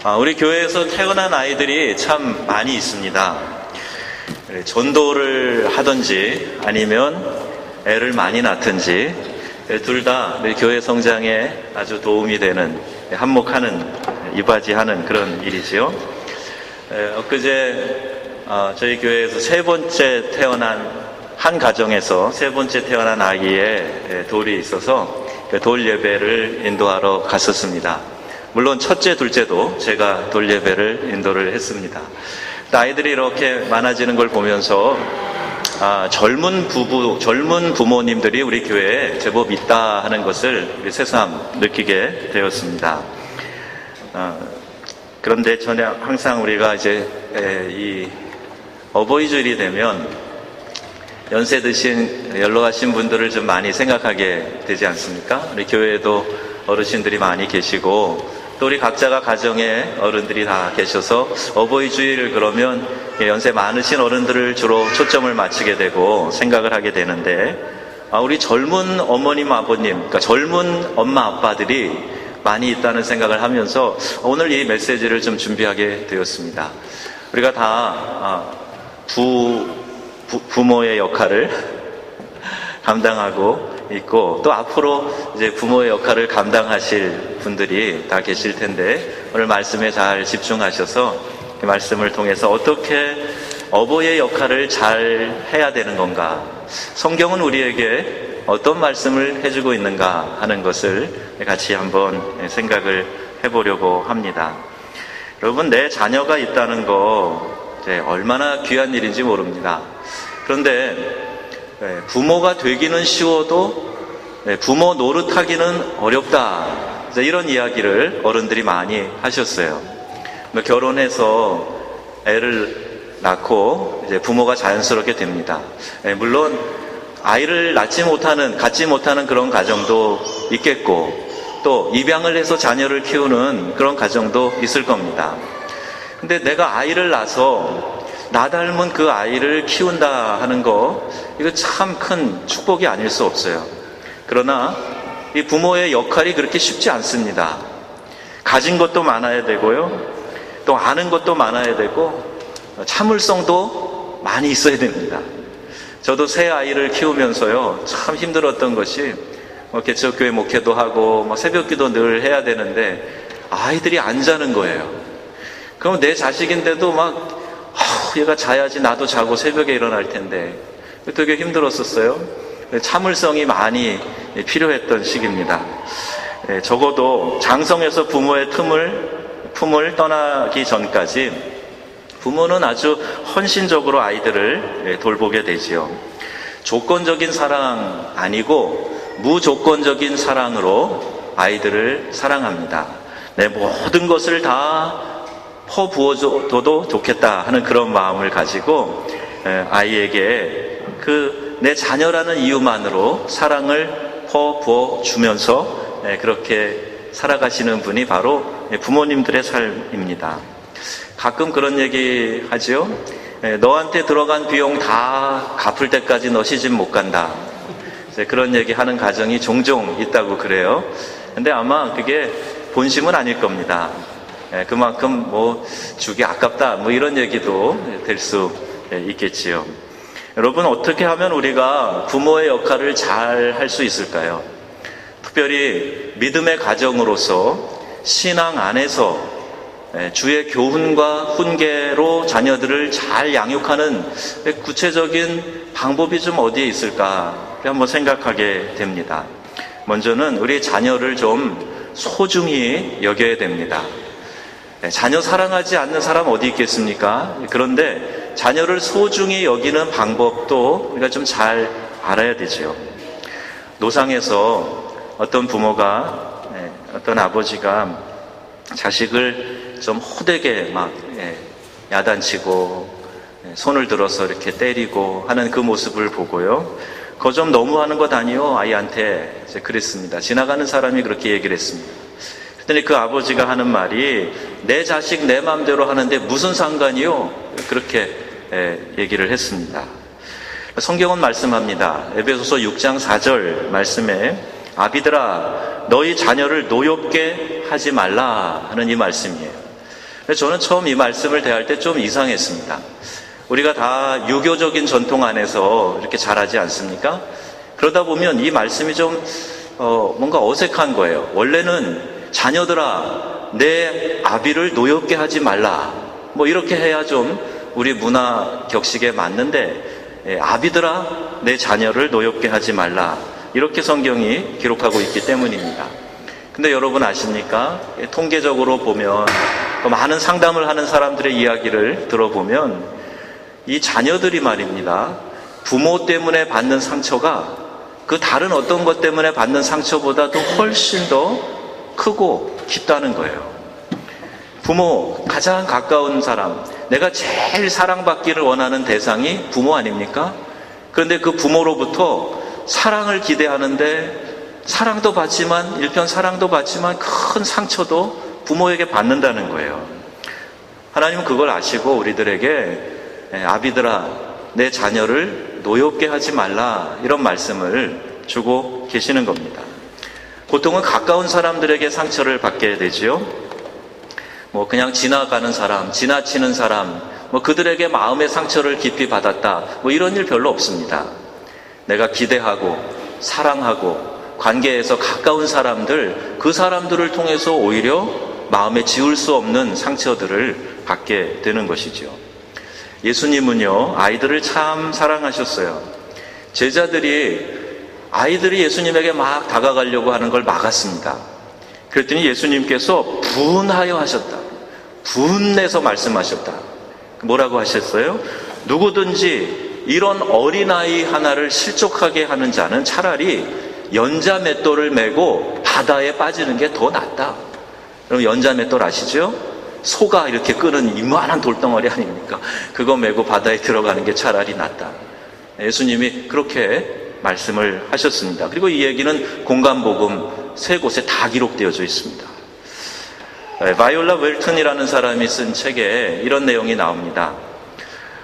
우리 교회에서 태어난 아이들이 참 많이 있습니다. 전도를 하든지 아니면 애를 많이 낳든지 둘 다 우리 교회 성장에 아주 도움이 되는, 한몫하는, 이바지하는 그런 일이지요. 엊그제 저희 교회에서 세 번째 태어난 한 가정에서 세 번째 태어난 아이의 돌이 있어서 그 돌 예배를 인도하러 갔었습니다. 물론 첫째, 둘째도 제가 돌 예배를 인도를 했습니다. 아이들이 이렇게 많아지는 걸 보면서 젊은 부모님들이 우리 교회에 제법 있다 하는 것을 우리 새삼 느끼게 되었습니다. 그런데 저는 항상 우리가 이제 이 어버이 주일이 되면 연세 드신 연로하신 분들을 좀 많이 생각하게 되지 않습니까? 우리 교회에도 어르신들이 많이 계시고 또 우리 각자가 가정에 어른들이 다 계셔서 어버이 주일 그러면 연세 많으신 어른들을 주로 초점을 맞추게 되고 생각을 하게 되는데, 우리 젊은 어머님 아버님, 그러니까 젊은 엄마 아빠들이 많이 있다는 생각을 하면서 오늘 이 메시지를 좀 준비하게 되었습니다. 우리가 다 부모의 역할을 감당하고 있고 또 앞으로 이제 부모의 역할을 감당하실 분들이 다 계실 텐데, 오늘 말씀에 잘 집중하셔서 그 말씀을 통해서 어떻게 어버이의 역할을 잘 해야 되는 건가, 성경은 우리에게 어떤 말씀을 해주고 있는가 하는 것을 같이 한번 생각을 해보려고 합니다. 여러분, 내 자녀가 있다는 거 얼마나 귀한 일인지 모릅니다. 그런데 부모가 되기는 쉬워도 부모 노릇하기는 어렵다, 이런 이야기를 어른들이 많이 하셨어요. 결혼해서 애를 낳고 이제 부모가 자연스럽게 됩니다. 물론 아이를 갖지 못하는 그런 가정도 있겠고 또 입양을 해서 자녀를 키우는 그런 가정도 있을 겁니다. 근데 내가 아이를 낳아서 나 닮은 그 아이를 키운다 하는 거, 이거 참 큰 축복이 아닐 수 없어요. 그러나 이 부모의 역할이 그렇게 쉽지 않습니다. 가진 것도 많아야 되고요, 또 아는 것도 많아야 되고 참을성도 많이 있어야 됩니다. 저도 새 아이를 키우면서요, 참 힘들었던 것이 개척교회 목회도 하고 새벽기도 늘 해야 되는데 아이들이 안 자는 거예요. 그럼 내 자식인데도 얘가 자야지 나도 자고 새벽에 일어날 텐데 되게 힘들었었어요. 참을성이 많이 필요했던 시기입니다. 적어도 장성에서 부모의 품을 떠나기 전까지 부모는 아주 헌신적으로 아이들을 돌보게 되지요. 조건적인 사랑 아니고 무조건적인 사랑으로 아이들을 사랑합니다. 내 모든 것을 다 퍼부어줘도 좋겠다 하는 그런 마음을 가지고 아이에게 내 자녀라는 이유만으로 사랑을 퍼부어주면서 그렇게 살아가시는 분이 바로 부모님들의 삶입니다. 가끔 그런 얘기 하죠. 너한테 들어간 비용 다 갚을 때까지 너 시집 못 간다. 그런 얘기 하는 가정이 종종 있다고 그래요. 근데 아마 그게 본심은 아닐 겁니다. 그만큼 주기 아깝다 이런 얘기도 될 수 있겠지요. 여러분, 어떻게 하면 우리가 부모의 역할을 잘 할 수 있을까요? 특별히 믿음의 가정으로서 신앙 안에서 주의 교훈과 훈계로 자녀들을 잘 양육하는 구체적인 방법이 좀 어디에 있을까 한번 생각하게 됩니다. 먼저는 우리 자녀를 좀 소중히 여겨야 됩니다. 자녀 사랑하지 않는 사람 어디 있겠습니까? 그런데 자녀를 소중히 여기는 방법도 우리가 좀 잘 알아야 되죠. 노상에서 어떤 부모가, 어떤 아버지가 자식을 좀 호되게 야단치고 손을 들어서 이렇게 때리고 하는 그 모습을 보고요, 그거 좀 너무하는 것 아니요? 아이한테 그랬습니다. 지나가는 사람이 그렇게 얘기를 했습니다. 그랬더니 그 아버지가 하는 말이, 내 자식 내 마음대로 하는데 무슨 상관이요? 그렇게 얘기를 했습니다. 성경은 말씀합니다. 에베소서 6장 4절 말씀에 아비들아 너희 자녀를 노엽게 하지 말라 하는 이 말씀이에요. 저는 처음 이 말씀을 대할 때 좀 이상했습니다. 우리가 다 유교적인 전통 안에서 이렇게 자라지 않습니까? 그러다 보면 이 말씀이 좀 뭔가 어색한 거예요. 원래는 자녀들아 내 아비를 노엽게 하지 말라, 뭐 이렇게 해야 좀 우리 문화 격식에 맞는데, 아비들아 내 자녀를 노엽게 하지 말라, 이렇게 성경이 기록하고 있기 때문입니다. 근데 여러분 아십니까? 통계적으로 보면, 많은 상담을 하는 사람들의 이야기를 들어보면 이 자녀들이 말입니다, 부모 때문에 받는 상처가 그 다른 어떤 것 때문에 받는 상처보다도 훨씬 더 크고 깊다는 거예요. 부모, 가장 가까운 사람, 내가 제일 사랑받기를 원하는 대상이 부모 아닙니까? 그런데 그 부모로부터 사랑을 기대하는데 사랑도 받지만, 일편 사랑도 받지만 큰 상처도 부모에게 받는다는 거예요. 하나님은 그걸 아시고 우리들에게 아비들아 내 자녀를 노엽게 하지 말라, 이런 말씀을 주고 계시는 겁니다. 보통은 가까운 사람들에게 상처를 받게 되지요. 그냥 지나가는 사람, 지나치는 사람, 그들에게 마음의 상처를 깊이 받았다, 이런 일 별로 없습니다. 내가 기대하고 사랑하고 관계에서 가까운 사람들, 그 사람들을 통해서 오히려 마음에 지울 수 없는 상처들을 받게 되는 것이죠. 예수님은요, 아이들을 참 사랑하셨어요. 제자들이 아이들이 예수님에게 막 다가가려고 하는 걸 막았습니다. 그랬더니 예수님께서 분하여 하셨다. 분내서 말씀하셨다. 뭐라고 하셨어요? 누구든지 이런 어린아이 하나를 실족하게 하는 자는 차라리 연자맷돌을 메고 바다에 빠지는 게 더 낫다. 그럼 연자맷돌 아시죠? 소가 이렇게 끄는 이만한 돌덩어리 아닙니까? 그거 메고 바다에 들어가는 게 차라리 낫다. 예수님이 그렇게 말씀을 하셨습니다. 그리고 이 얘기는 공간복음 3곳에 다 기록되어져 있습니다. 바이올라 웰튼이라는 사람이 쓴 책에 이런 내용이 나옵니다.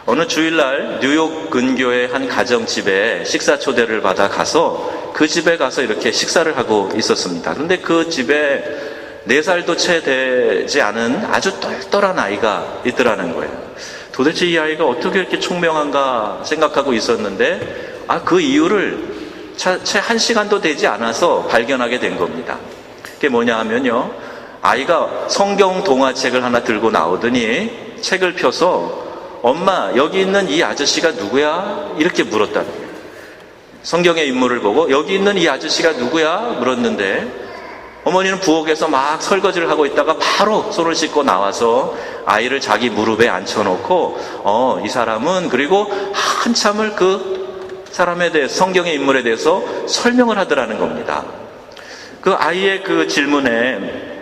어느 주일날 뉴욕 근교의 한 가정집에 식사 초대를 받아 가서 그 집에 가서 이렇게 식사를 하고 있었습니다. 그런데 그 집에 4살도 채 되지 않은 아주 똘똘한 아이가 있더라는 거예요. 도대체 이 아이가 어떻게 이렇게 총명한가 생각하고 있었는데, 그 이유를 채 1시간도 되지 않아서 발견하게 된 겁니다. 그게 뭐냐 하면요, 아이가 성경 동화책을 하나 들고 나오더니 책을 펴서 엄마, 여기 있는 이 아저씨가 누구야? 이렇게 물었다는 거예요. 성경의 인물을 보고 여기 있는 이 아저씨가 누구야? 물었는데 어머니는 부엌에서 막 설거지를 하고 있다가 바로 손을 씻고 나와서 아이를 자기 무릎에 앉혀놓고 이 사람은, 그리고 한참을 그 사람에 대해서, 성경의 인물에 대해서 설명을 하더라는 겁니다. 그 아이의 그 질문에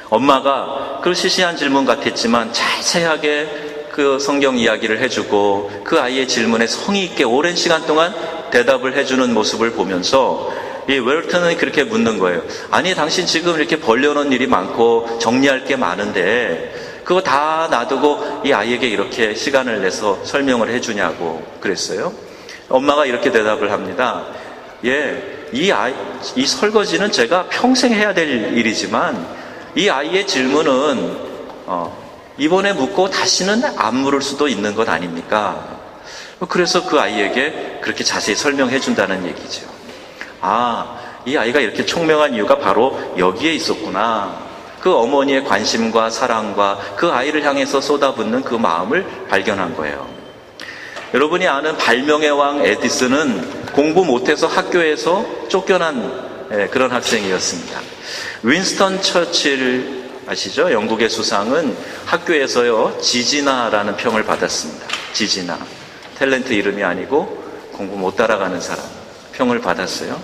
엄마가 그 시시한 질문 같았지만 자세하게 그 성경 이야기를 해주고 그 아이의 질문에 성의 있게 오랜 시간 동안 대답을 해주는 모습을 보면서 이 웰튼은 그렇게 묻는 거예요. 아니, 당신 지금 이렇게 벌려놓은 일이 많고 정리할 게 많은데 그거 다 놔두고 이 아이에게 이렇게 시간을 내서 설명을 해주냐고 그랬어요. 엄마가 이렇게 대답을 합니다. 이 설거지는 제가 평생 해야 될 일이지만 이 아이의 질문은 이번에 묻고 다시는 안 물을 수도 있는 것 아닙니까? 그래서 그 아이에게 그렇게 자세히 설명해 준다는 얘기죠. 이 아이가 이렇게 총명한 이유가 바로 여기에 있었구나. 그 어머니의 관심과 사랑과 그 아이를 향해서 쏟아붓는 그 마음을 발견한 거예요. 여러분이 아는 발명의 왕 에디슨은 공부 못해서 학교에서 쫓겨난 그런 학생이었습니다. 윈스턴 처칠 아시죠? 영국의 수상은 학교에서요, 지지나라는 평을 받았습니다. 지지나. 탤런트 이름이 아니고 공부 못 따라가는 사람 평을 받았어요.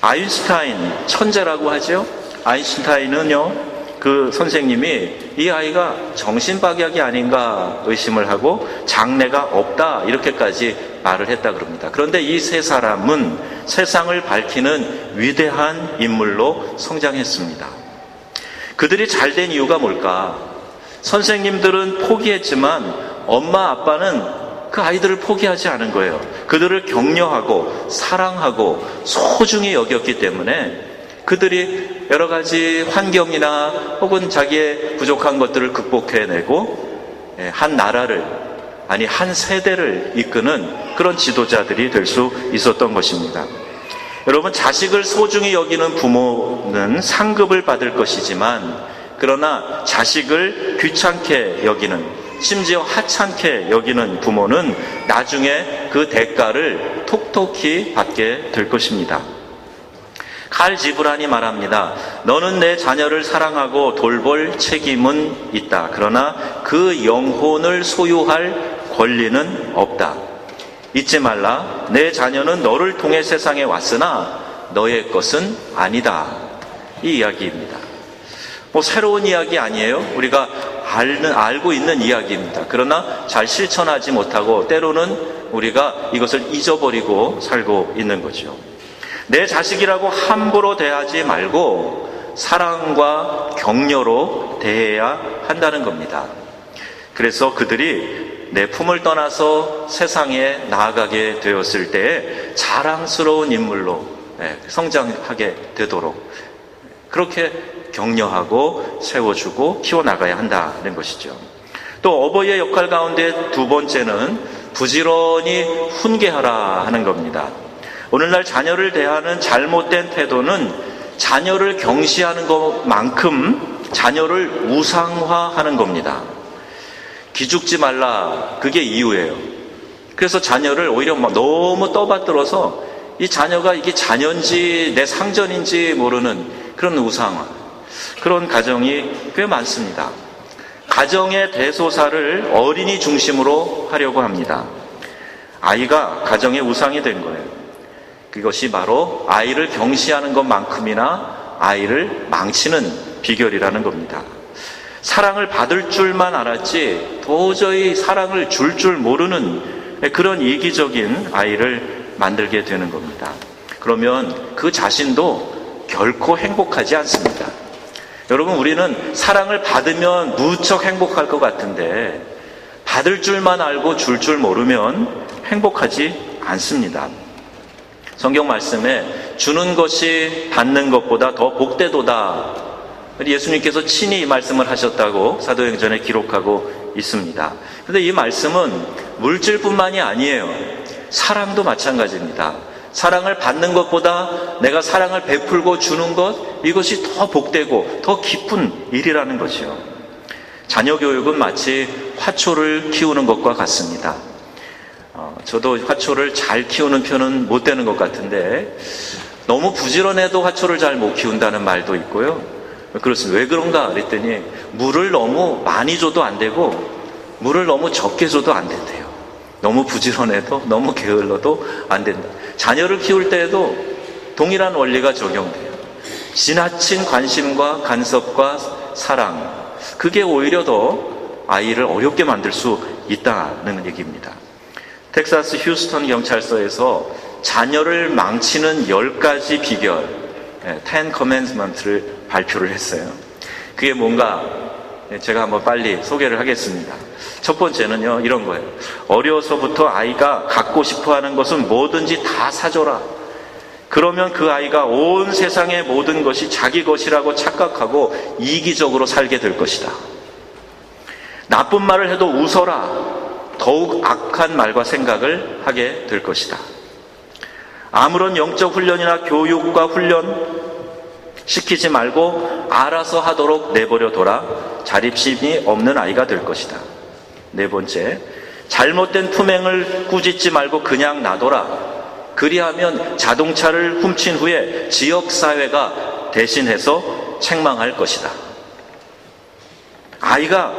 아인슈타인, 천재라고 하죠? 아인슈타인은요, 그 선생님이 이 아이가 정신박약이 아닌가 의심을 하고 장래가 없다, 이렇게까지 말을 했다 그럽니다. 그런데 이 세 사람은 세상을 밝히는 위대한 인물로 성장했습니다. 그들이 잘된 이유가 뭘까? 선생님들은 포기했지만 엄마 아빠는 그 아이들을 포기하지 않은 거예요. 그들을 격려하고 사랑하고 소중히 여겼기 때문에 그들이 여러 가지 환경이나 혹은 자기의 부족한 것들을 극복해내고 한 나라를, 아니 한 세대를 이끄는 그런 지도자들이 될 수 있었던 것입니다. 여러분, 자식을 소중히 여기는 부모는 상급을 받을 것이지만, 그러나 자식을 귀찮게 여기는, 심지어 하찮게 여기는 부모는 나중에 그 대가를 톡톡히 받게 될 것입니다. 칼 지브란이 말합니다. 너는 내 자녀를 사랑하고 돌볼 책임은 있다. 그러나 그 영혼을 소유할 권리는 없다. 잊지 말라. 내 자녀는 너를 통해 세상에 왔으나 너의 것은 아니다. 이 이야기입니다. 새로운 이야기 아니에요. 우리가 알고 있는 이야기입니다. 그러나 잘 실천하지 못하고 때로는 우리가 이것을 잊어버리고 살고 있는 거죠. 내 자식이라고 함부로 대하지 말고 사랑과 격려로 대해야 한다는 겁니다. 그래서 그들이 내 품을 떠나서 세상에 나아가게 되었을 때에 자랑스러운 인물로 성장하게 되도록 그렇게 격려하고 세워주고 키워나가야 한다는 것이죠. 또 어버이의 역할 가운데 두 번째는 부지런히 훈계하라 하는 겁니다. 오늘날 자녀를 대하는 잘못된 태도는 자녀를 경시하는 것만큼 자녀를 우상화하는 겁니다. 기죽지 말라, 그게 이유예요. 그래서 자녀를 오히려 너무 떠받들어서 이 자녀가 이게 자녀인지 내 상전인지 모르는 그런 우상화, 그런 가정이 꽤 많습니다. 가정의 대소사를 어린이 중심으로 하려고 합니다. 아이가 가정의 우상이 된 거예요. 그것이 바로 아이를 경시하는 것만큼이나 아이를 망치는 비결이라는 겁니다. 사랑을 받을 줄만 알았지 도저히 사랑을 줄 모르는 그런 이기적인 아이를 만들게 되는 겁니다. 그러면 그 자신도 결코 행복하지 않습니다. 여러분, 우리는 사랑을 받으면 무척 행복할 것 같은데 받을 줄만 알고 줄 줄 모르면 행복하지 않습니다. 성경 말씀에 주는 것이 받는 것보다 더 복되도다, 예수님께서 친히 이 말씀을 하셨다고 사도행전에 기록하고 있습니다. 그런데 이 말씀은 물질뿐만이 아니에요. 사랑도 마찬가지입니다. 사랑을 받는 것보다 내가 사랑을 베풀고 주는 것, 이것이 더 복되고 더 기쁜 일이라는 것이요. 자녀 교육은 마치 화초를 키우는 것과 같습니다. 저도 화초를 잘 키우는 편은 못 되는 것 같은데 너무 부지런해도 화초를 잘 못 키운다는 말도 있고요. 그렇습니다. 왜 그런가 그랬더니 물을 너무 많이 줘도 안 되고 물을 너무 적게 줘도 안 된대요. 너무 부지런해도 너무 게을러도 안 된다. 자녀를 키울 때에도 동일한 원리가 적용돼요. 지나친 관심과 간섭과 사랑, 그게 오히려 더 아이를 어렵게 만들 수 있다는 얘기입니다. 텍사스 휴스턴 경찰서에서 자녀를 망치는 10가지 비결, 10 Commandments를 발표를 했어요. 그게 뭔가 제가 한번 빨리 소개를 하겠습니다. 첫 번째는요, 이런 거예요. 어려서부터 아이가 갖고 싶어하는 것은 뭐든지 다 사줘라. 그러면 그 아이가 온 세상의 모든 것이 자기 것이라고 착각하고 이기적으로 살게 될 것이다. 나쁜 말을 해도 웃어라. 더욱 악한 말과 생각을 하게 될 것이다. 아무런 영적 훈련이나 교육과 훈련 시키지 말고 알아서 하도록 내버려둬라. 자립심이 없는 아이가 될 것이다. 네 번째, 잘못된 품행을 꾸짖지 말고 그냥 놔둬라. 그리하면 자동차를 훔친 후에 지역사회가 대신해서 책망할 것이다. 아이가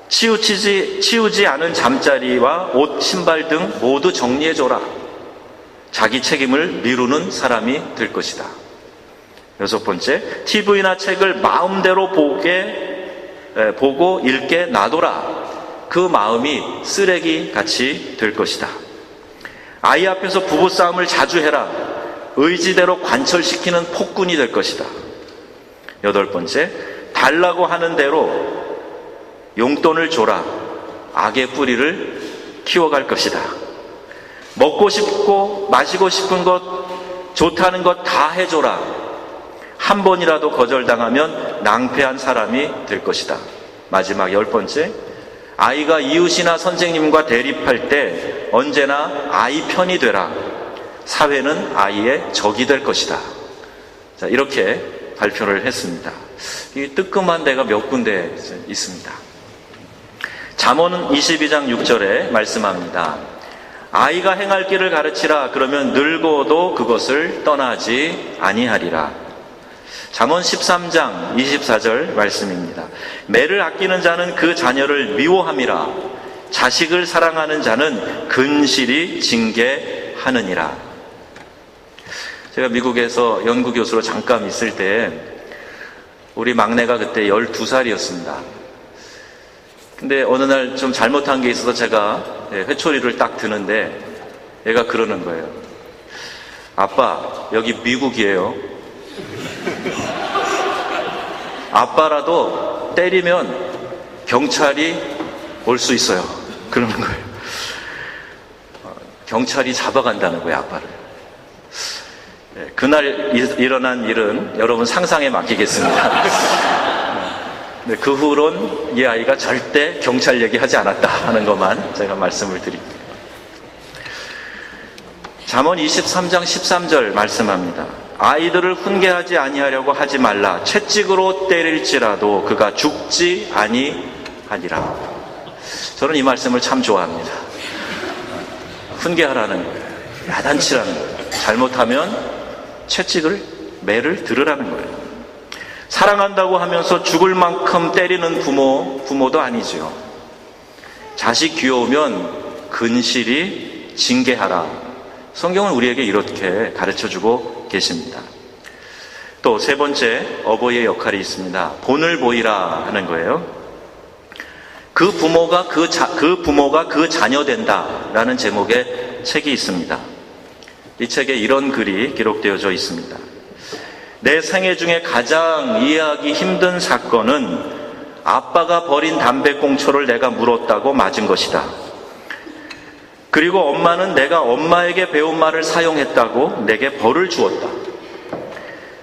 치우지 않은 잠자리와 옷, 신발 등 모두 정리해줘라. 자기 책임을 미루는 사람이 될 것이다. 여섯 번째, TV나 책을 마음대로 보고 읽게 놔둬라. 그 마음이 쓰레기 같이 될 것이다. 아이 앞에서 부부싸움을 자주 해라. 의지대로 관철시키는 폭군이 될 것이다. 여덟 번째, 달라고 하는 대로 용돈을 줘라. 악의 뿌리를 키워갈 것이다. 먹고 싶고 마시고 싶은 것, 좋다는 것 다 해줘라. 한 번이라도 거절당하면 낭패한 사람이 될 것이다. 마지막 10번째, 아이가 이웃이나 선생님과 대립할 때 언제나 아이 편이 되라. 사회는 아이의 적이 될 것이다. 자, 이렇게 발표를 했습니다. 이 뜨끔한 데가 몇 군데 있습니다. 잠언은 22장 6절에 말씀합니다. 아이가 행할 길을 가르치라. 그러면 늙어도 그것을 떠나지 아니하리라. 잠언 13장 24절 말씀입니다. 매를 아끼는 자는 그 자녀를 미워함이라. 자식을 사랑하는 자는 근실이 징계하느니라. 제가 미국에서 연구교수로 잠깐 있을 때 우리 막내가 그때 12살이었습니다. 근데 어느 날 좀 잘못한 게 있어서 제가 회초리를 딱 드는데 얘가 그러는 거예요. 아빠, 여기 미국이에요. 아빠라도 때리면 경찰이 올 수 있어요. 그러는 거예요. 경찰이 잡아간다는 거예요, 아빠를. 그날 일어난 일은 여러분 상상에 맡기겠습니다. 그 후론 이 아이가 절대 경찰 얘기하지 않았다 하는 것만 제가 말씀을 드립니다. 잠언 23장 13절 말씀합니다. 아이들을 훈계하지 아니하려고 하지 말라. 채찍으로 때릴지라도 그가 죽지 아니하니라. 저는 이 말씀을 참 좋아합니다. 훈계하라는 거예요. 야단치라는 거예요. 잘못하면 채찍을, 매를 들으라는 거예요. 사랑한다고 하면서 죽을 만큼 때리는 부모도 아니죠. 자식 귀여우면 근실이 징계하라. 성경은 우리에게 이렇게 가르쳐주고 계십니다. 또 세 번째, 어버이의 역할이 있습니다. 본을 보이라 하는 거예요. 그 부모가 그 자녀 된다라는 제목의 책이 있습니다. 이 책에 이런 글이 기록되어져 있습니다. 내 생애 중에 가장 이해하기 힘든 사건은 아빠가 버린 담배꽁초를 내가 물었다고 맞은 것이다. 그리고 엄마는 내가 엄마에게 배운 말을 사용했다고 내게 벌을 주었다.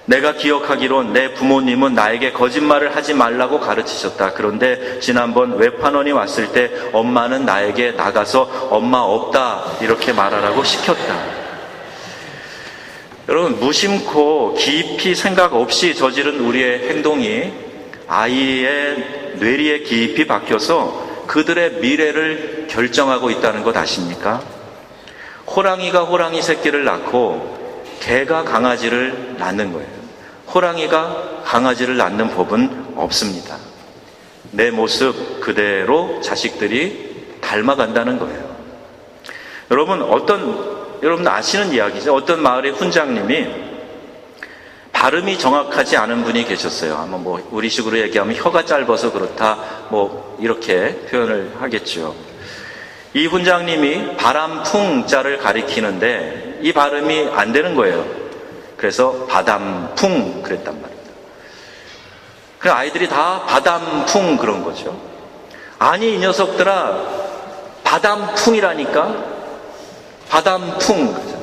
내가 기억하기론 내 부모님은 나에게 거짓말을 하지 말라고 가르치셨다. 그런데 지난번 외판원이 왔을 때 엄마는 나에게 나가서 엄마 없다 이렇게 말하라고 시켰다. 여러분, 무심코 깊이 생각 없이 저지른 우리의 행동이 아이의 뇌리에 깊이 박혀서 그들의 미래를 결정하고 있다는 것 아십니까? 호랑이가 호랑이 새끼를 낳고 개가 강아지를 낳는 거예요. 호랑이가 강아지를 낳는 법은 없습니다. 내 모습 그대로 자식들이 닮아간다는 거예요. 여러분 아시는 이야기죠. 어떤 마을의 훈장님이 발음이 정확하지 않은 분이 계셨어요. 아마 우리식으로 얘기하면 혀가 짧아서 그렇다 이렇게 표현을 하겠죠. 이 훈장님이 바람풍자를 가리키는데 이 발음이 안 되는 거예요. 그래서 바담풍 그랬단 말입니다. 그 아이들이 다 바담풍 그런 거죠. 아니 이 녀석들아, 바담풍이라니까. 바담풍.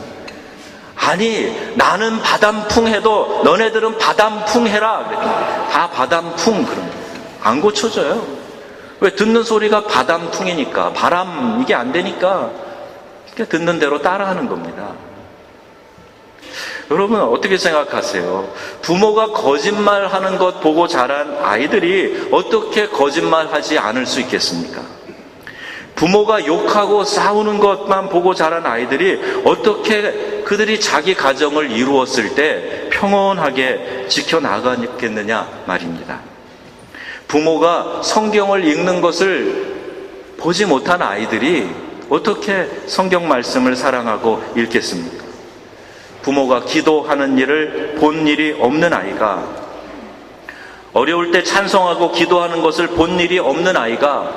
아니 나는 바담풍 해도 너네들은 바담풍 해라. 그랬더니 다 바담풍 그런 거예요. 안 고쳐져요. 왜? 듣는 소리가 바담풍이니까, 바람 이게 안 되니까 듣는 대로 따라하는 겁니다. 여러분 어떻게 생각하세요? 부모가 거짓말하는 것 보고 자란 아이들이 어떻게 거짓말하지 않을 수 있겠습니까? 부모가 욕하고 싸우는 것만 보고 자란 아이들이 어떻게 그들이 자기 가정을 이루었을 때 평온하게 지켜나가겠느냐 말입니다. 부모가 성경을 읽는 것을 보지 못한 아이들이 어떻게 성경 말씀을 사랑하고 읽겠습니까? 부모가 기도하는 일을 본 일이 없는 아이가, 어려울 때 찬송하고 기도하는 것을 본 일이 없는 아이가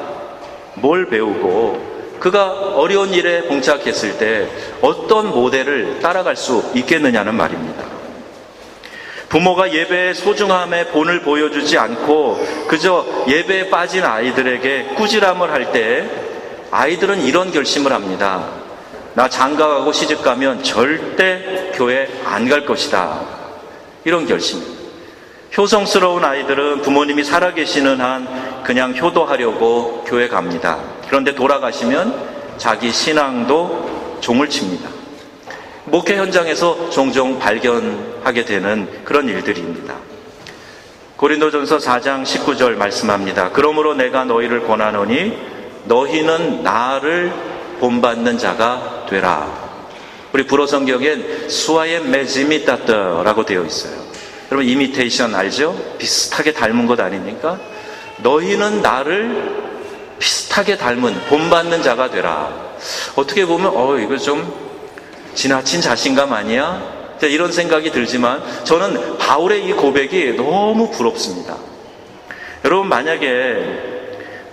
뭘 배우고 그가 어려운 일에 봉착했을 때 어떤 모델을 따라갈 수 있겠느냐는 말입니다. 부모가 예배의 소중함에 본을 보여주지 않고 그저 예배에 빠진 아이들에게 꾸지람을 할 때 아이들은 이런 결심을 합니다. 나 장가가고 시집가면 절대 교회 안 갈 것이다. 이런 결심. 효성스러운 아이들은 부모님이 살아계시는 한 그냥 효도하려고 교회 갑니다. 그런데 돌아가시면 자기 신앙도 종을 칩니다. 목회 현장에서 종종 발견하게 되는 그런 일들입니다. 고린도전서 4장 19절 말씀합니다. 그러므로 내가 너희를 권하노니 너희는 나를 본받는 자가 되라. 우리 불어 성경엔 수아의 메지미따떠라고 되어 있어요. 여러분 이미테이션 알죠? 비슷하게 닮은 것 아닙니까? 너희는 나를 비슷하게 닮은 본받는 자가 되라. 어떻게 보면 이거 좀 지나친 자신감 아니야? 이런 생각이 들지만 저는 바울의 이 고백이 너무 부럽습니다. 여러분 만약에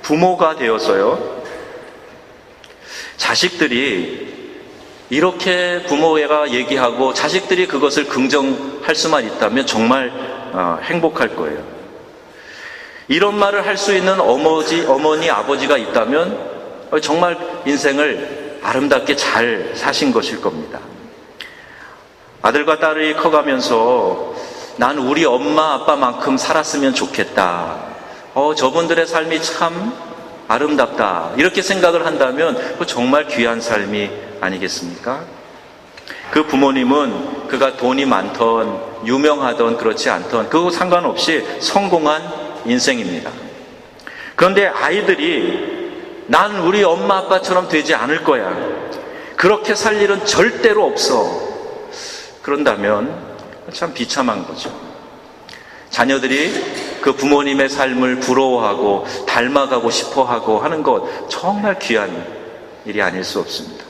부모가 되어서요 자식들이 이렇게 부모가 얘기하고 자식들이 그것을 긍정할 수만 있다면 정말 행복할 거예요. 이런 말을 할 수 있는 어머니, 아버지가 있다면 정말 인생을 아름답게 잘 사신 것일 겁니다. 아들과 딸이 커가면서 난 우리 엄마 아빠만큼 살았으면 좋겠다. 저분들의 삶이 참 아름답다. 이렇게 생각을 한다면 정말 귀한 삶이 아니겠습니까? 그 부모님은 그가 돈이 많던 유명하던 그렇지 않던 그거 상관없이 성공한 인생입니다. 그런데 아이들이 난 우리 엄마 아빠처럼 되지 않을 거야. 그렇게 살 일은 절대로 없어. 그런다면 참 비참한 거죠. 자녀들이 그 부모님의 삶을 부러워하고 닮아가고 싶어하고 하는 것 정말 귀한 일이 아닐 수 없습니다.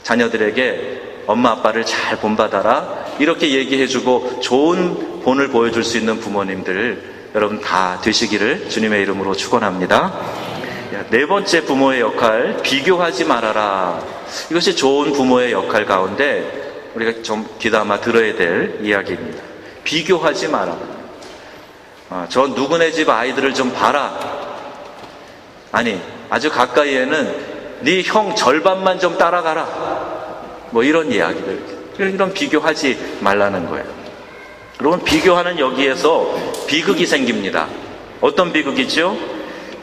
자녀들에게 엄마 아빠를 잘 본받아라 이렇게 얘기해주고 좋은 본을 보여줄 수 있는 부모님들 여러분 다 되시기를 주님의 이름으로 축원합니다. 네 번째 부모의 역할, 비교하지 말아라. 이것이 좋은 부모의 역할 가운데 우리가 좀 귀담아 들어야 될 이야기입니다. 비교하지 마라. 저 누구네 집 아이들을 좀 봐라. 아니, 아주 가까이에는 네 형 절반만 좀 따라가라. 뭐 이런 이야기들. 이런 비교하지 말라는 거예요. 여러분, 비교하는 여기에서 비극이 생깁니다. 어떤 비극이죠?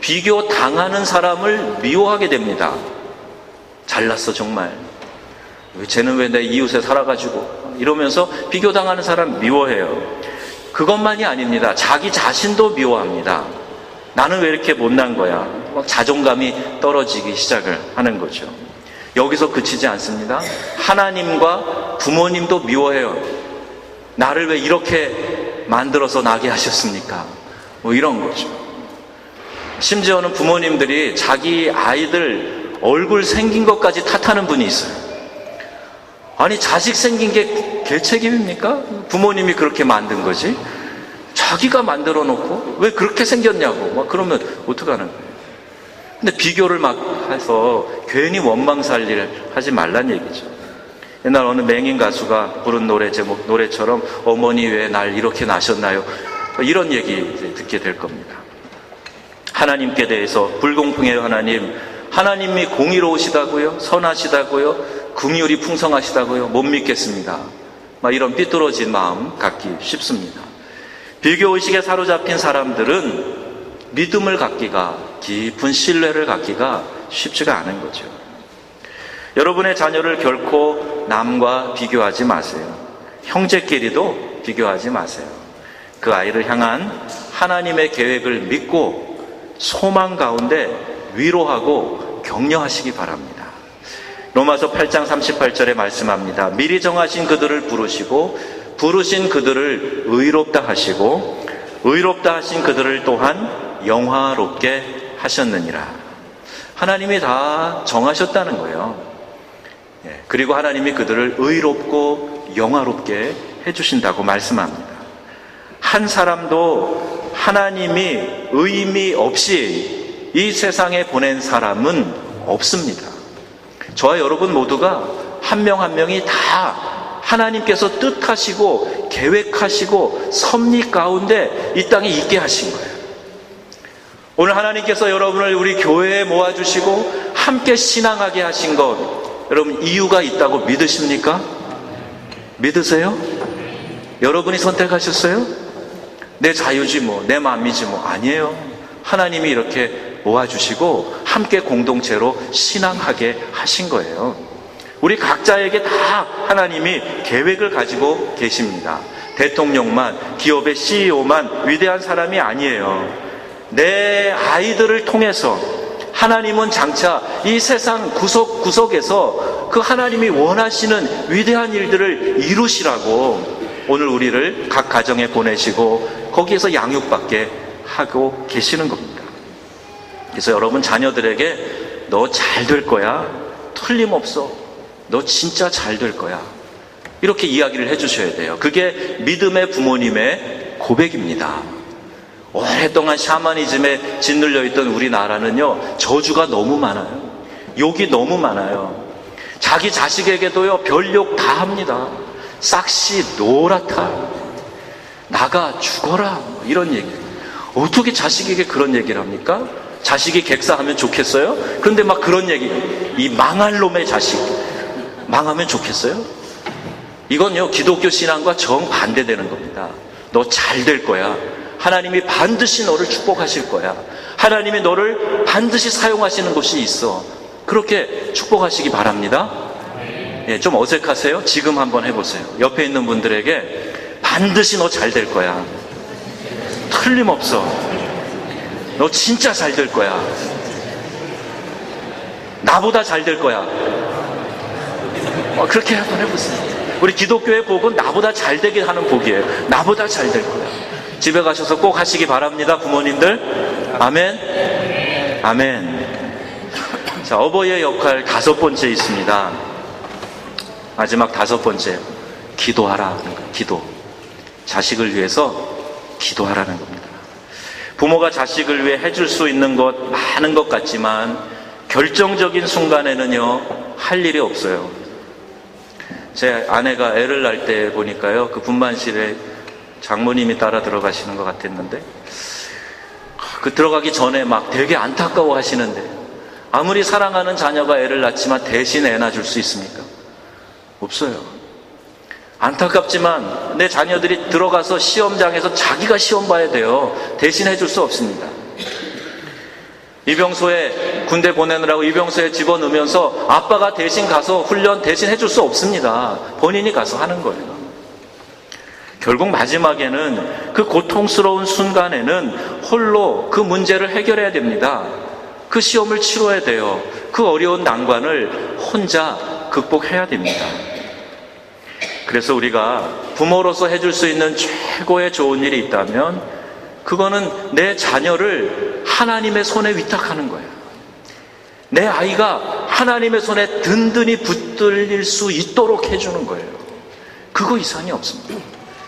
비교 당하는 사람을 미워하게 됩니다. 잘났어 정말. 쟤는 왜 내 이웃에 살아가지고 이러면서 비교당하는 사람 미워해요. 그것만이 아닙니다. 자기 자신도 미워합니다. 나는 왜 이렇게 못난 거야? 막 자존감이 떨어지기 시작을 하는 거죠. 여기서 그치지 않습니다. 하나님과 부모님도 미워해요. 나를 왜 이렇게 만들어서 나게 하셨습니까? 뭐 이런 거죠. 심지어는 부모님들이 자기 아이들 얼굴 생긴 것까지 탓하는 분이 있어요. 아니 자식 생긴 게 걔 책임입니까? 부모님이 그렇게 만든 거지. 자기가 만들어 놓고 왜 그렇게 생겼냐고 막 그러면 어떡하는 거예요. 근데 비교를 막 해서 괜히 원망 살 일 하지 말란 얘기죠. 옛날 어느 맹인 가수가 부른 노래 제목, 노래처럼 어머니 왜 날 이렇게 낳으셨나요? 이런 얘기 듣게 될 겁니다. 하나님께 대해서 불공평해요. 하나님이 공의로우시다고요? 선하시다고요? 긍휼이 풍성하시다고요? 못 믿겠습니다. 막 이런 삐뚤어진 마음 갖기 쉽습니다. 비교의식에 사로잡힌 사람들은 믿음을 갖기가, 깊은 신뢰를 갖기가 쉽지가 않은 거죠. 여러분의 자녀를 결코 남과 비교하지 마세요. 형제끼리도 비교하지 마세요. 그 아이를 향한 하나님의 계획을 믿고 소망 가운데 위로하고 격려하시기 바랍니다. 로마서 8장 38절에 말씀합니다. 미리 정하신 그들을 부르시고 부르신 그들을 의롭다 하시고 의롭다 하신 그들을 또한 영화롭게 하셨느니라. 하나님이 다 정하셨다는 거예요. 그리고 하나님이 그들을 의롭고 영화롭게 해주신다고 말씀합니다. 한 사람도 하나님이 의미 없이 이 세상에 보낸 사람은 없습니다. 저와 여러분 모두가 한 명 한 명이 다 하나님께서 뜻하시고 계획하시고 섭리 가운데 이 땅에 있게 하신 거예요. 오늘 하나님께서 여러분을 우리 교회에 모아주시고 함께 신앙하게 하신 것, 여러분 이유가 있다고 믿으십니까? 믿으세요? 여러분이 선택하셨어요? 내 자유지 뭐, 내 마음이지 뭐. 아니에요. 하나님이 이렇게 모아주시고 함께 공동체로 신앙하게 하신 거예요. 우리 각자에게 다 하나님이 계획을 가지고 계십니다. 대통령만, 기업의 CEO만 위대한 사람이 아니에요. 내 아이들을 통해서 하나님은 장차 이 세상 구석구석에서 그 하나님이 원하시는 위대한 일들을 이루시라고 오늘 우리를 각 가정에 보내시고 거기에서 양육받게 하고 계시는 겁니다. 그래서 여러분 자녀들에게 너 잘 될 거야. 틀림없어. 너 진짜 잘 될 거야. 이렇게 이야기를 해주셔야 돼요. 그게 믿음의 부모님의 고백입니다. 오랫동안 샤머니즘에 짓눌려 있던 우리나라는요, 저주가 너무 많아요. 욕이 너무 많아요. 자기 자식에게도요, 별욕 다 합니다. 싹시 노랗다, 나가 죽어라, 이런 얘기. 어떻게 자식에게 그런 얘기를 합니까? 자식이 객사하면 좋겠어요? 그런데 막 그런 얘기, 이 망할 놈의 자식 망하면 좋겠어요? 이건요, 기독교 신앙과 정반대되는 겁니다. 너 잘 될 거야. 하나님이 반드시 너를 축복하실 거야. 하나님이 너를 반드시 사용하시는 곳이 있어. 그렇게 축복하시기 바랍니다. 예, 좀 어색하세요? 지금 한번 해보세요. 옆에 있는 분들에게 반드시 너 잘 될 거야. 틀림없어. 너 진짜 잘 될 거야. 나보다 잘 될 거야. 그렇게 한번 해보세요. 우리 기독교의 복은 나보다 잘 되게 하는 복이에요. 나보다 잘 될 거야. 집에 가셔서 꼭 하시기 바랍니다, 부모님들. 아멘. 아멘. 자, 어버이의 역할 5번째 있습니다. 마지막 5번째, 기도하라. 기도. 자식을 위해서 기도하라는 겁니다. 부모가 자식을 위해 해줄 수 있는 것 많은 것 같지만 결정적인 순간에는요, 할 일이 없어요. 제 아내가 애를 낳을 때 보니까요, 그 분만실에 장모님이 따라 들어가시는 것 같았는데, 그 들어가기 전에 막 되게 안타까워 하시는데, 아무리 사랑하는 자녀가 애를 낳지만 대신 애 낳아줄 수 있습니까? 없어요. 안타깝지만 내 자녀들이 들어가서 시험장에서 자기가 시험 봐야 돼요. 대신 해줄 수 없습니다. 입영소에 군대 보내느라고 입영소에 집어넣으면서 아빠가 대신 가서 훈련 대신 해줄 수 없습니다. 본인이 가서 하는 거예요. 결국 마지막에는 그 고통스러운 순간에는 홀로 그 문제를 해결해야 됩니다. 그 시험을 치러야 돼요. 그 어려운 난관을 혼자 극복해야 됩니다. 그래서 우리가 부모로서 해줄 수 있는 최고의 좋은 일이 있다면 그거는 내 자녀를 하나님의 손에 위탁하는 거예요. 내 아이가 하나님의 손에 든든히 붙들릴 수 있도록 해주는 거예요. 그거 이상이 없습니다.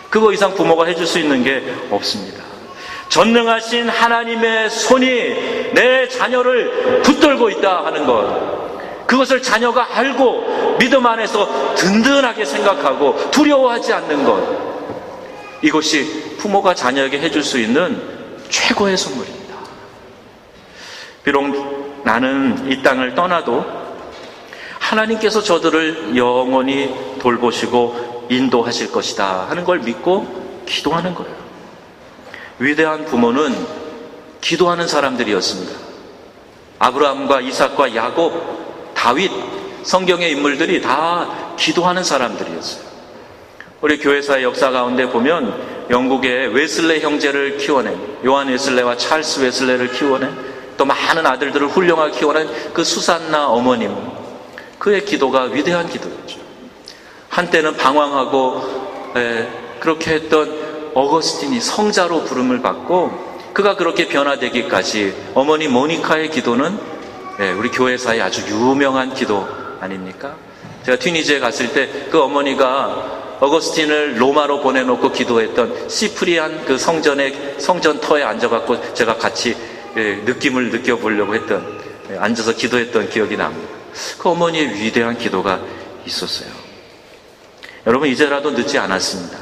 그거 이상 부모가 해줄 수 있는 게 없습니다. 전능하신 하나님의 손이 내 자녀를 붙들고 있다 하는 것, 그것을 자녀가 알고 믿음 안에서 든든하게 생각하고 두려워하지 않는 것, 이것이 부모가 자녀에게 해줄 수 있는 최고의 선물입니다. 비록 나는 이 땅을 떠나도 하나님께서 저들을 영원히 돌보시고 인도하실 것이다 하는 걸 믿고 기도하는 거예요. 위대한 부모는 기도하는 사람들이었습니다. 아브라함과 이삭과 야곱, 다윗, 성경의 인물들이 다 기도하는 사람들이었어요. 우리 교회사의 역사 가운데 보면 영국의 웨슬레 형제를 키워낸, 요한 웨슬레와 찰스 웨슬레를 키워낸, 또 많은 아들들을 훌륭하게 키워낸 그 수산나 어머님, 그의 기도가 위대한 기도였죠. 한때는 방황하고 그렇게 했던 어거스틴이 성자로 부름을 받고 그가 그렇게 변화되기까지 어머니 모니카의 기도는 우리 교회사의 아주 유명한 기도 아닙니까? 제가 튀니지에 갔을 때 그 어머니가 어거스틴을 로마로 보내놓고 기도했던 시프리안 그 성전터에 앉아갖고 제가 같이 느낌을 느껴보려고 했던, 앉아서 기도했던 기억이 납니다. 그 어머니의 위대한 기도가 있었어요. 여러분, 이제라도 늦지 않았습니다.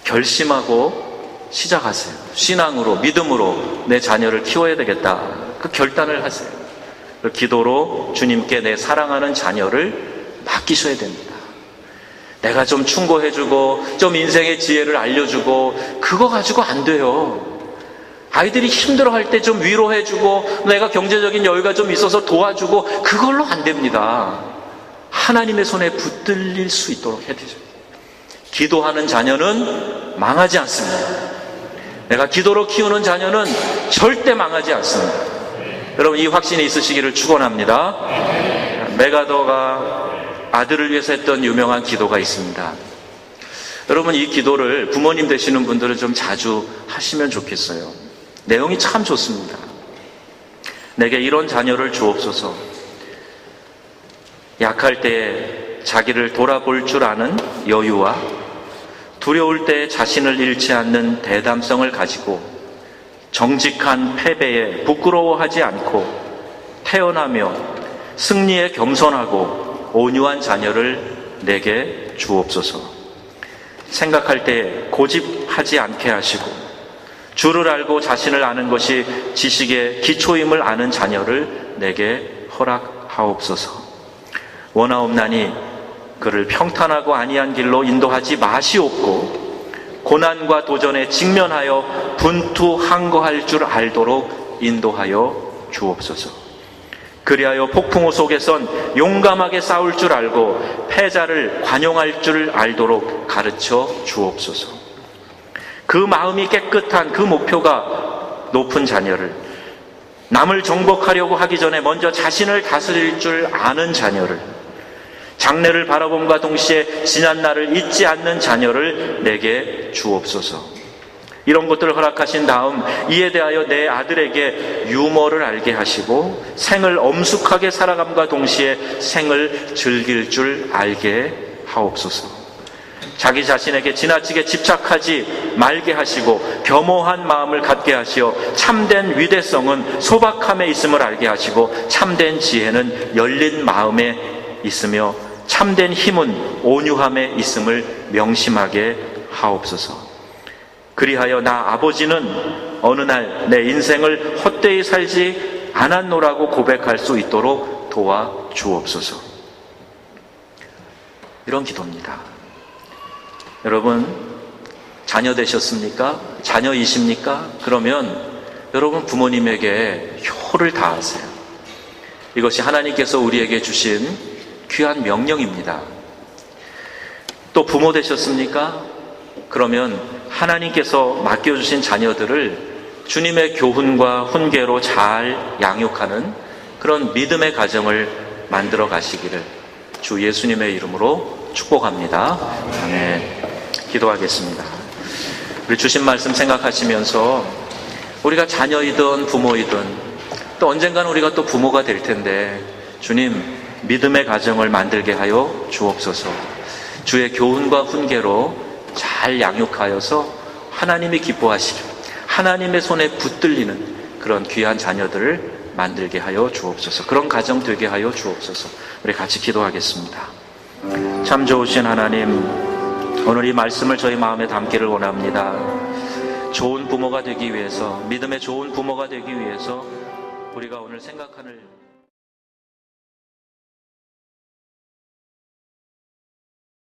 결심하고 시작하세요. 신앙으로, 믿음으로 내 자녀를 키워야 되겠다. 그 결단을 하세요. 그 기도로 주님께 내 사랑하는 자녀를 맡기셔야 됩니다. 내가 좀 충고해주고 좀 인생의 지혜를 알려주고 그거 가지고 안 돼요. 아이들이 힘들어할 때 좀 위로해주고 내가 경제적인 여유가 좀 있어서 도와주고 그걸로 안 됩니다. 하나님의 손에 붙들릴 수 있도록 해야 되죠. 기도하는 자녀는 망하지 않습니다. 내가 기도로 키우는 자녀는 절대 망하지 않습니다. 여러분, 이 확신이 있으시기를 축원합니다. 메가더가 아들을 위해서 했던 유명한 기도가 있습니다. 여러분, 이 기도를 부모님 되시는 분들은 좀 자주 하시면 좋겠어요. 내용이 참 좋습니다. 내게 이런 자녀를 주옵소서. 약할 때에 자기를 돌아볼 줄 아는 여유와 두려울 때 자신을 잃지 않는 대담성을 가지고 정직한 패배에 부끄러워하지 않고 태어나며 승리에 겸손하고 온유한 자녀를 내게 주옵소서. 생각할 때 고집하지 않게 하시고 주를 알고 자신을 아는 것이 지식의 기초임을 아는 자녀를 내게 허락하옵소서. 원하옵나니 그를 평탄하고 안이한 길로 인도하지 마시옵고 고난과 도전에 직면하여 분투항거할 줄 알도록 인도하여 주옵소서. 그리하여 폭풍우 속에선 용감하게 싸울 줄 알고 패자를 관용할 줄 알도록 가르쳐 주옵소서. 그 마음이 깨끗한 그 목표가 높은 자녀를, 남을 정복하려고 하기 전에 먼저 자신을 다스릴 줄 아는 자녀를, 장래를 바라봄과 동시에 지난 날을 잊지 않는 자녀를 내게 주옵소서. 이런 것들을 허락하신 다음 이에 대하여 내 아들에게 유머를 알게 하시고 생을 엄숙하게 살아감과 동시에 생을 즐길 줄 알게 하옵소서. 자기 자신에게 지나치게 집착하지 말게 하시고 겸허한 마음을 갖게 하시어 참된 위대성은 소박함에 있음을 알게 하시고 참된 지혜는 열린 마음에 있으며 참된 힘은 온유함에 있음을 명심하게 하옵소서. 그리하여 나 아버지는 어느 날 내 인생을 헛되이 살지 않았노라고 고백할 수 있도록 도와 주옵소서. 이런 기도입니다. 여러분, 자녀 되셨습니까? 자녀이십니까? 그러면 여러분 부모님에게 효를 다하세요. 이것이 하나님께서 우리에게 주신 귀한 명령입니다. 또 부모 되셨습니까? 그러면 하나님께서 맡겨주신 자녀들을 주님의 교훈과 훈계로 잘 양육하는 그런 믿음의 가정을 만들어 가시기를 주 예수님의 이름으로 축복합니다. 아멘. 기도하겠습니다. 우리 주신 말씀 생각하시면서 우리가 자녀이든 부모이든 또 언젠가는 우리가 또 부모가 될 텐데 주님, 믿음의 가정을 만들게 하여 주옵소서. 주의 교훈과 훈계로 잘 양육하여서 하나님이 기뻐하시길, 하나님의 손에 붙들리는 그런 귀한 자녀들을 만들게 하여 주옵소서. 그런 가정 되게 하여 주옵소서. 우리 같이 기도하겠습니다. 참 좋으신 하나님, 오늘 이 말씀을 저희 마음에 담기를 원합니다. 좋은 부모가 되기 위해서, 믿음의 좋은 부모가 되기 위해서 우리가 오늘 생각하는